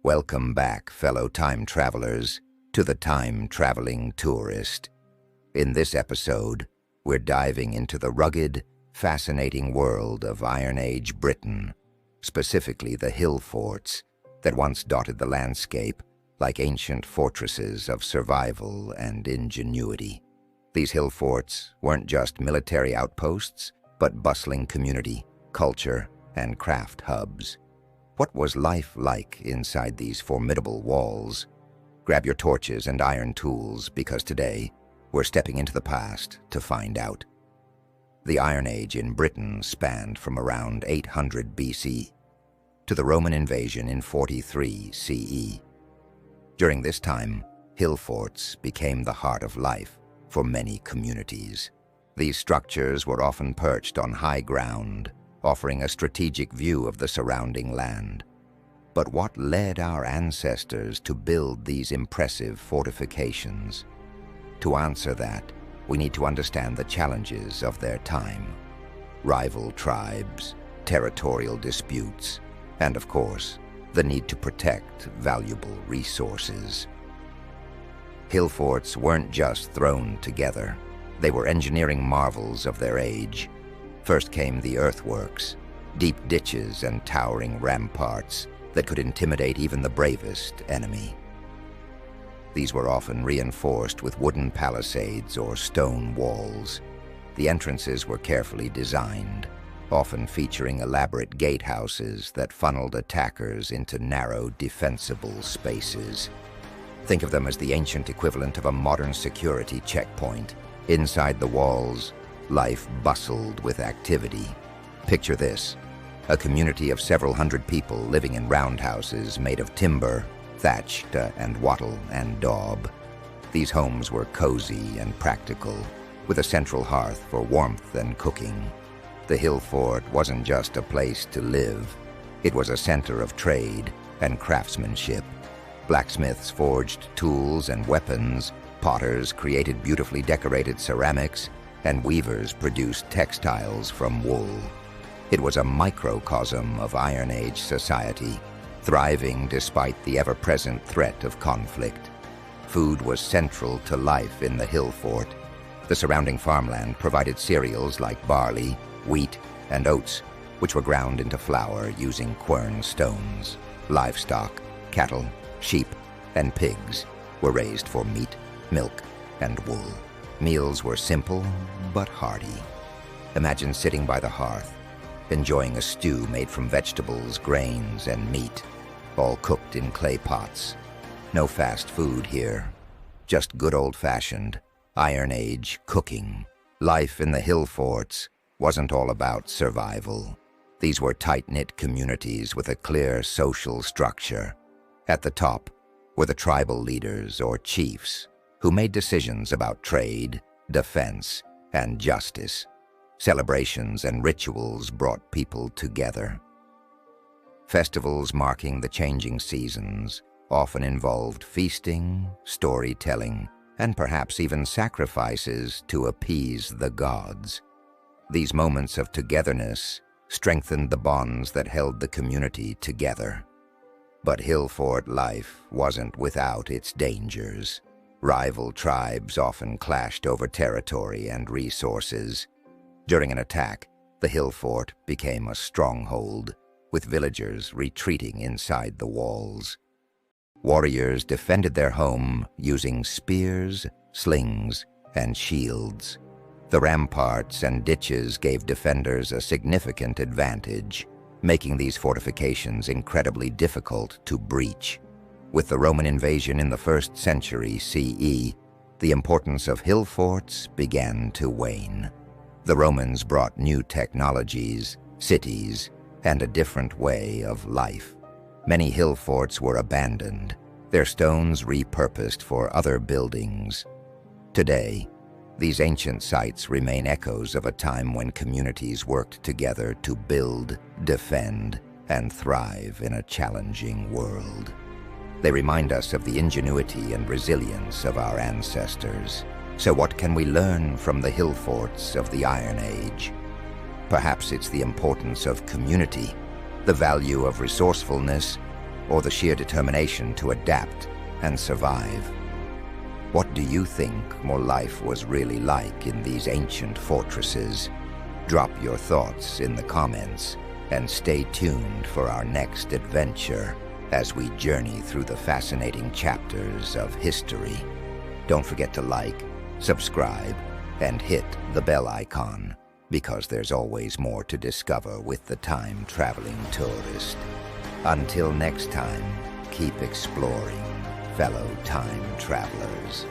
Welcome back, fellow time travelers, to the Time-Traveling Tourist. In this episode, we're diving into the rugged, fascinating world of Iron Age Britain, specifically the Hillforts that once dotted the landscape like ancient fortresses of survival and ingenuity. These Hillforts weren't just military outposts, but bustling community, culture, and craft hubs. What was life like inside these formidable walls? Grab your torches and iron tools, because today we're stepping into the past to find out. The Iron Age in Britain spanned from around 800 BC to the Roman invasion in 43 CE. During this time, Hillforts became the heart of life for many communities. These structures were often perched on high ground, offering a strategic view of the surrounding land. But what led our ancestors to build these impressive fortifications? To answer that, we need to understand the challenges of their time: rival tribes, territorial disputes, and of course, the need to protect valuable resources. Hillforts weren't just thrown together. They were engineering marvels of their age. First came the earthworks, deep ditches and towering ramparts that could intimidate even the bravest enemy. These were often reinforced with wooden palisades or stone walls. The entrances were carefully designed, often featuring elaborate gatehouses that funneled attackers into narrow, defensible spaces. Think of them as the ancient equivalent of a modern security checkpoint. Inside the walls, life bustled with activity. Picture this: a community of several hundred people living in roundhouses made of timber, thatched and wattle and daub. These homes were cozy and practical, with a central hearth for warmth and cooking. The Hillfort wasn't just a place to live. It was a center of trade and craftsmanship. Blacksmiths forged tools and weapons, potters created beautifully decorated ceramics, and weavers produced textiles from wool. It was a microcosm of Iron Age society, thriving despite the ever-present threat of conflict. Food was central to life in the Hillfort. The surrounding farmland provided cereals like barley, wheat, and oats, which were ground into flour using quern stones. Livestock, cattle, sheep, and pigs were raised for meat, milk, and wool. Meals were simple but hearty. Imagine sitting by the hearth, enjoying a stew made from vegetables, grains, and meat, all cooked in clay pots. No fast food here, just good old-fashioned Iron Age cooking. Life in the Hillforts wasn't all about survival. These were tight-knit communities with a clear social structure. At the top were the tribal leaders or chiefs, who made decisions about trade, defense, and justice. Celebrations and rituals brought people together. Festivals marking the changing seasons often involved feasting, storytelling, and perhaps even sacrifices to appease the gods. These moments of togetherness strengthened the bonds that held the community together. But Hillfort life wasn't without its dangers. Rival tribes often clashed over territory and resources. During an attack, the Hillfort became a stronghold, with villagers retreating inside the walls. Warriors defended their home using spears, slings, and shields. The ramparts and ditches gave defenders a significant advantage, making these fortifications incredibly difficult to breach. With the Roman invasion in the 1st century CE, the importance of Hillforts began to wane. The Romans brought new technologies, cities, and a different way of life. Many Hillforts were abandoned, their stones repurposed for other buildings. Today, these ancient sites remain echoes of a time when communities worked together to build, defend, and thrive in a challenging world. They remind us of the ingenuity and resilience of our ancestors. So what can we learn from the Hillforts of the Iron Age? Perhaps it's the importance of community, the value of resourcefulness, or the sheer determination to adapt and survive? What do you think more life was really like in these ancient fortresses? Drop your thoughts in the comments and stay tuned for our next adventure as we journey through the fascinating chapters of history. Don't forget to like, subscribe, and hit the bell icon, because there's always more to discover with the time-traveling tourist. Until next time, keep exploring, fellow time travelers.